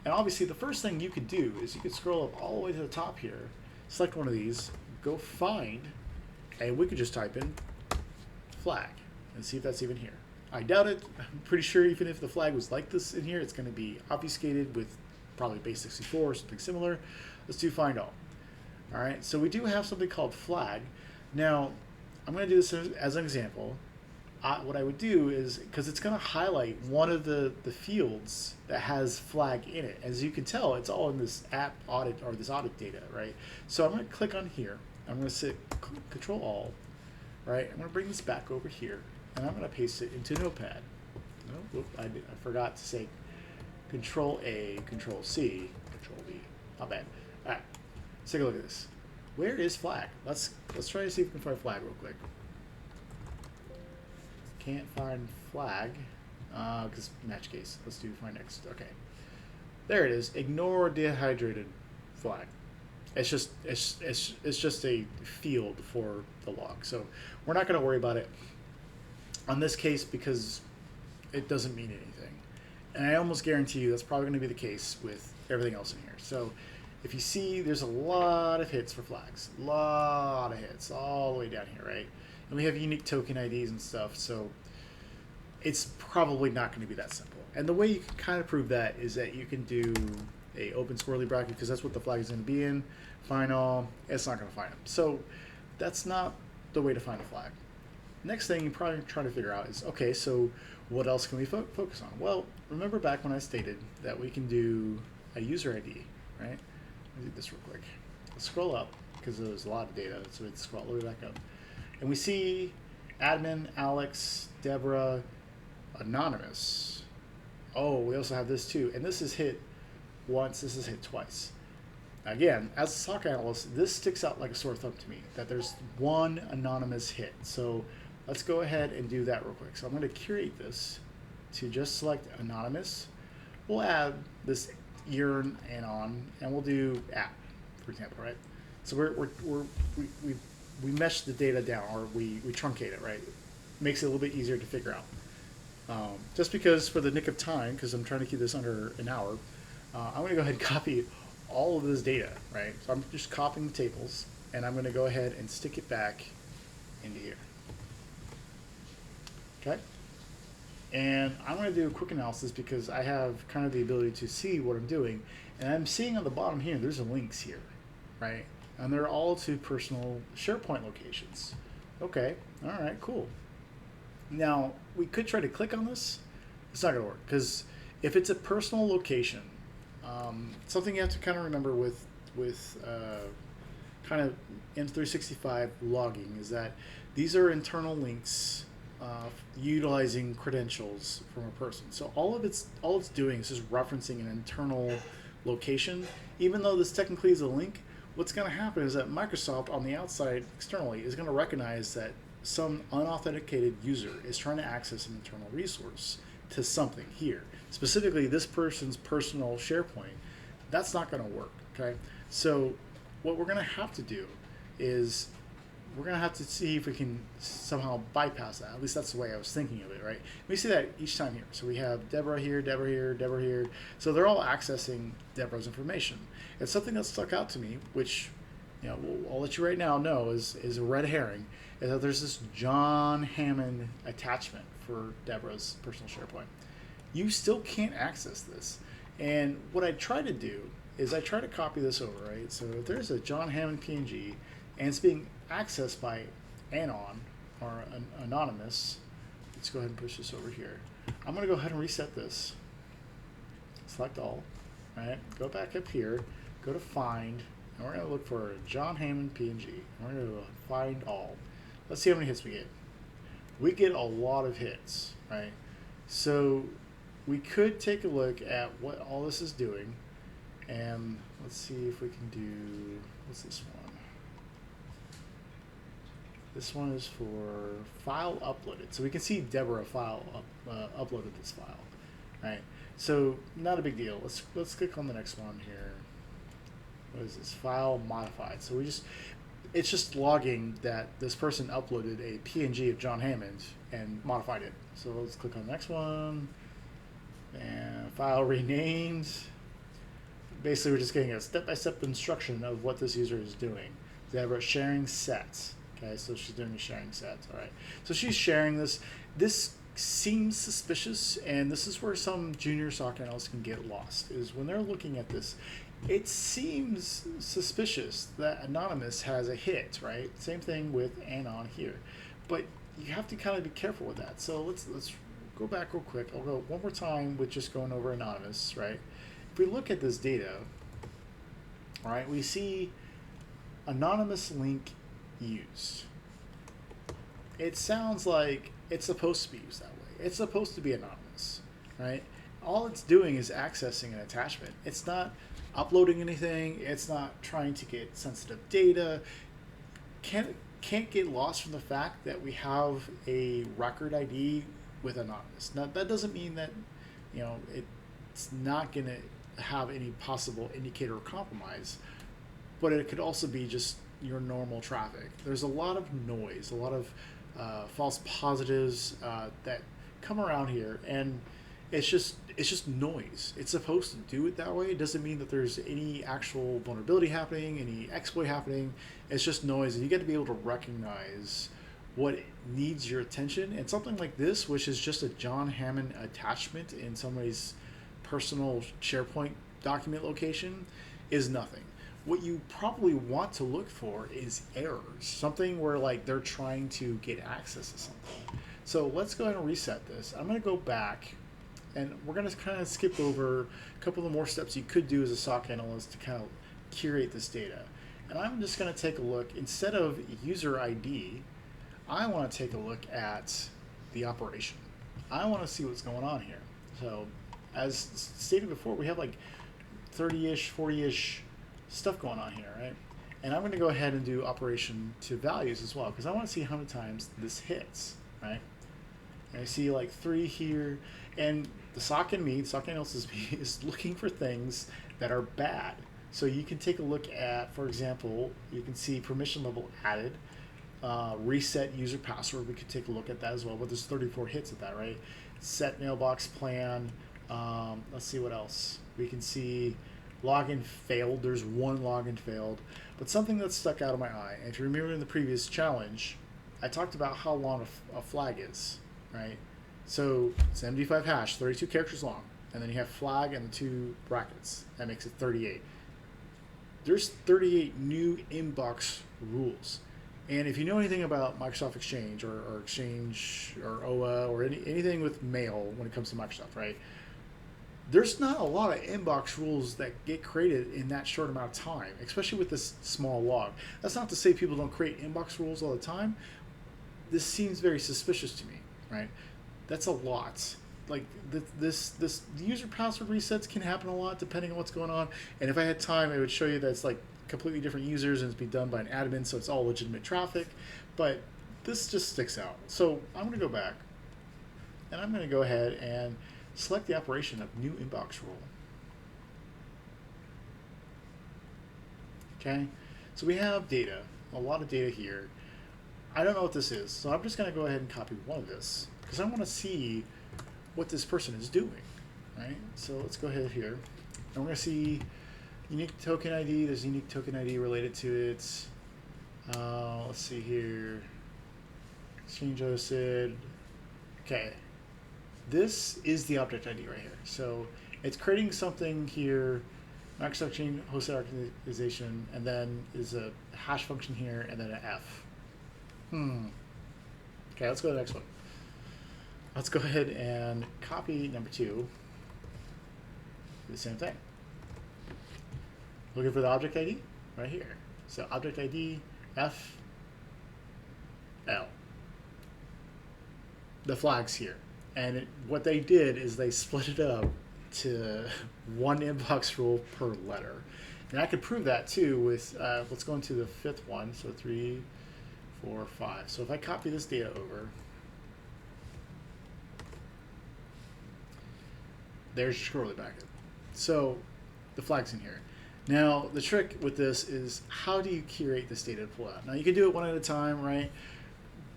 And obviously, the first thing you could do is you could scroll up all the way to the top here, select one of these, go find, and we could just type in flag and see if that's even here. I doubt it. I'm pretty sure even if the flag was like this in here, it's going to be obfuscated with probably base 64 or something similar. Let's do find all. All right, so we do have something called flag. Now, I'm going to do this as an example. What I would do is, because it's going to highlight one of the fields that has flag in it. As you can tell, it's all in this app audit or this audit data, right? So I'm going to click on here. I'm going to sit Control Alt, right? I'm going to bring this back over here, and I'm going to paste it into Notepad. Oh, whoop, I forgot to say Control A, Control C, Control V. Not bad. All right, let's take a look at this. Where is flag? Let's try to see if we can find flag real quick. Can't find flag because match case. Let's do find next. Okay, there it is. Ignore dehydrated flag. It's just a field for the log, so we're not going to worry about it on this case because it doesn't mean anything. And I almost guarantee you that's probably going to be the case with everything else in here. So if you see, there's a lot of hits for flags. A lot of hits all the way down here, right? And we have unique token IDs and stuff, so it's probably not going to be that simple. And the way you can kind of prove that is that you can do a open swirly bracket, because that's what the flag is going to be in. Find all, it's not going to find them. So that's not the way to find a flag. Next thing you're probably trying to figure out is, okay, so what else can we focus on? Well, remember back when I stated that we can do a user ID, right? Let me do this real quick. Let's scroll up, because there's a lot of data, so let's scroll all the way back up. And we see admin, Alex, Deborah, anonymous. Oh, we also have this too. And this is hit once, this is hit twice. Again, as a SOC analyst, this sticks out like a sore thumb to me, that there's one anonymous hit. So let's go ahead and do that real quick. So I'm going to curate this to just select anonymous. We'll add this year and on, and we'll do app, for example, right? So we mesh the data down, or we truncate it, right? Makes it a little bit easier to figure out. Just because for the nick of time, because I'm trying to keep this under an hour, I'm going to go ahead and copy all of this data, right? So I'm just copying the tables, and I'm going to go ahead and stick it back into here. Okay? And I'm going to do a quick analysis because I have kind of the ability to see what I'm doing. And I'm seeing on the bottom here, there's links here, right? And they're all to personal SharePoint locations. Okay, all right, cool. Now, we could try to click on this. It's not going to work because if it's a personal location, something you have to kind of remember with kind of M365 logging is that these are internal links utilizing credentials from a person. So all it's doing is just referencing an internal location. Even though this technically is a link, what's going to happen is that Microsoft on the outside externally is going to recognize that some unauthenticated user is trying to access an internal resource to something here, specifically this person's personal SharePoint, that's not going to work. Okay, so what we're going to have to do is we're going to have to see if we can somehow bypass that. At least that's the way I was thinking of it, right? We see that each time here. So we have Deborah here, Deborah here, Deborah here. So they're all accessing Deborah's information. And something that stuck out to me, which, you know, I'll let you right now know is a red herring, is that there's this John Hammond attachment for Deborah's personal SharePoint. You still can't access this. And what I try to do is I try to copy this over, right? So if there's a John Hammond PNG and it's being accessed by Anon or Anonymous, let's go ahead and push this over here. I'm going to go ahead and reset this. Select all, right? Go back up here, go to find, and we're going to look for John Hammond PNG. We're going to go find all. Let's see how many hits we get. We get a lot of hits, right? So we could take a look at what all this is doing, and let's see if we can do, what's this one? This one is for file uploaded. So we can see Deborah uploaded this file, right? So not a big deal. Let's click on the next one here. What is this? File modified. So it's just logging that this person uploaded a PNG of John Hammond and modified it. So let's click on the next one. And file renamed. Basically, we're just getting a step-by-step instruction of what this user is doing. Deborah sharing sets. Okay, so she's doing sharing sets. All right. So she's sharing this. This seems suspicious, and this is where some junior SOC analysts can get lost, is when they're looking at this. It seems suspicious that Anonymous has a hit, right? Same thing with Anon here. But you have to kind of be careful with that. So let's go back real quick. I'll go one more time with just going over Anonymous, right? If we look at this data, all right, we see Anonymous link used. It sounds like it's supposed to be used that way. It's supposed to be anonymous, right? All it's doing is accessing an attachment. It's not uploading anything. It's not trying to get sensitive data. Can't get lost from the fact that we have a record ID with anonymous. Now that doesn't mean that, you know, it's not going to have any possible indicator or compromise, but it could also be just your normal traffic. There's a lot of noise, a lot of false positives that come around here, and it's just noise. It's supposed to do it that way. It doesn't mean that there's any actual vulnerability happening, any exploit happening. It's just noise, and you got to be able to recognize what needs your attention. And something like this, which is just a John Hammond attachment in somebody's personal SharePoint document location, is nothing. What you probably want to look for is errors, something where like they're trying to get access to something. So let's go ahead and reset this. I'm going to go back, and we're going to kind of skip over a couple of more steps you could do as a SOC analyst to kind of curate this data. And I'm just going to take a look, instead of user ID, I want to take a look at the operation. I want to see what's going on here. So as stated before, we have like 30-ish, 40-ish stuff going on here, right? And I'm going to go ahead and do operation to values as well, because I want to see how many times this hits, right? And I see like 3 here, and the SOC and me, the SOC analysis is looking for things that are bad. So you can take a look at, for example, you can see permission level added, reset user password. We could take a look at that as well, but there's 34 hits at that, right? Set mailbox plan. Let's see what else. We can see login failed. There's 1 login failed, but something that stuck out of my eye. And if you remember in the previous challenge, I talked about how long a flag is, right? So it's MD5 hash, 32 characters long, and then you have flag and the 2 brackets. That makes it 38. There's 38 new inbox rules. And if you know anything about Microsoft Exchange or Exchange or OA or anything with mail when it comes to Microsoft, right? There's not a lot of inbox rules that get created in that short amount of time, especially with this small log. That's not to say people don't create inbox rules all the time. This seems very suspicious to me, right? That's a lot. Like this user password resets can happen a lot depending on what's going on. And if I had time, I would show you that it's like completely different users and it's being done by an admin, so it's all legitimate traffic. But this just sticks out. So I'm going to go back, and I'm going to go ahead and select the operation of new inbox rule. Okay, so we have data, a lot of data here. I don't know what this is, so I'm just going to go ahead and copy one of this because I want to see what this person is doing. Right, so let's go ahead here. And we're going to see unique token ID. There's a unique token ID related to it. Let's see here. Exchange hosted. Okay, this is the object ID right here. So it's creating something here. Microsoft Exchange hosted organization, and then is a hash function here, and then an F. Okay, let's go to the next one. Let's go ahead and copy number 2. Do the same thing. Looking for the object ID right here. So object ID F L. The flag's here, and what they did is they split it up to one inbox rule per letter. And I could prove that too with, let's go into the 5th one. So 3, 4, 5. So if I copy this data over, there's your scroll packet. So the flag's in here. Now the trick with this is how do you curate this data to pull out? Now you can do it one at a time, right?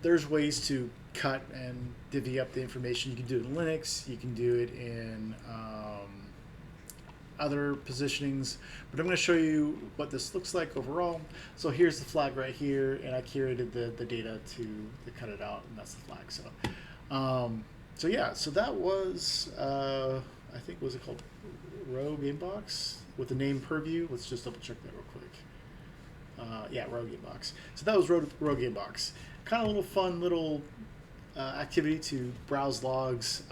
There's ways to cut and divvy up the information. You can do it in Linux, you can do it in other positionings, but I'm going to show you what this looks like overall. So here's the flag right here, and I curated the data to cut it out, and that's the flag. So yeah, so that was I think, was it called Rogue Inbox with the name Purview? Let's just double check that real quick. Yeah, Rogue Inbox. So that was Rogue Inbox. Kind of a little fun little activity to browse logs.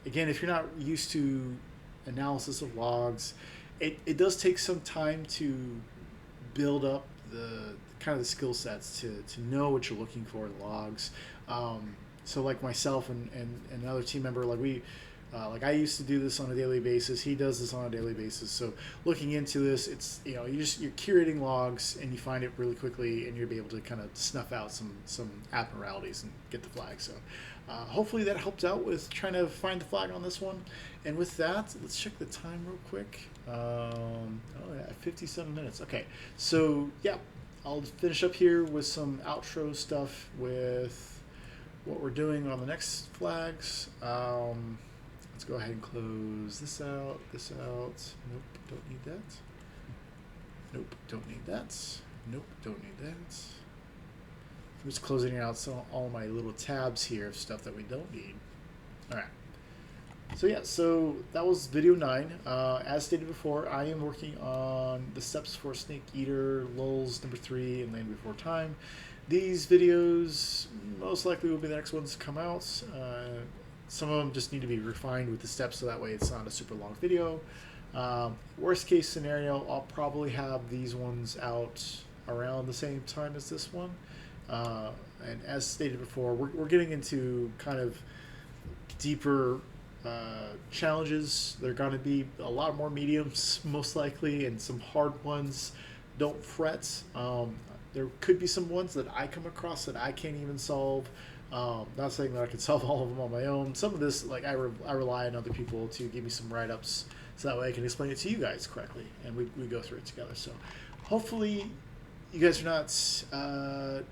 Again, if you're not used to analysis of logs, it does take some time to build up the kind of the skill sets to know what you're looking for in logs. So like myself and another team member, like I used to do this on a daily basis. He does this on a daily basis. So looking into this, it's, you know, you're curating logs and you find it really quickly, and you'll be able to kind of snuff out some abnormalities and get the flag. So hopefully that helped out with trying to find the flag on this one. And with that, let's check the time real quick. Oh yeah, 57 minutes. Okay, so yeah, I'll finish up here with some outro stuff with what we're doing on the next flags. Let's go ahead and close this out, this out. Nope, don't need that. Nope, don't need that. Nope, don't need that. I'm just closing out all my little tabs here of stuff that we don't need. All right. So yeah, so that was video 9. As stated before, I am working on the steps for Snake Eater, lolz2, and Land Before Time. These videos most likely will be the next ones to come out. Some of them just need to be refined with the steps, so that way it's not a super long video. Worst case scenario, I'll probably have these ones out around the same time as this one. And as stated before, we're getting into kind of deeper challenges. There are going to be a lot more mediums, most likely, and some hard ones. Don't fret. There could be some ones that I come across that I can't even solve. Not saying that I can solve all of them on my own. Some of this, like I rely on other people to give me some write-ups, so that way I can explain it to you guys correctly, and we go through it together. So hopefully you guys are not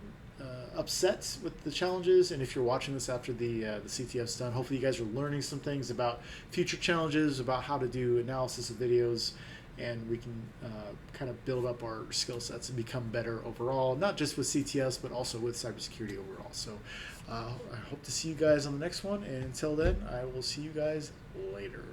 upset with the challenges, and if you're watching this after the CTF's done, hopefully you guys are learning some things about future challenges, about how to do analysis of videos, and we can kind of build up our skill sets and become better overall, not just with CTFs, but also with cybersecurity overall. So I hope to see you guys on the next one, and until then, I will see you guys later.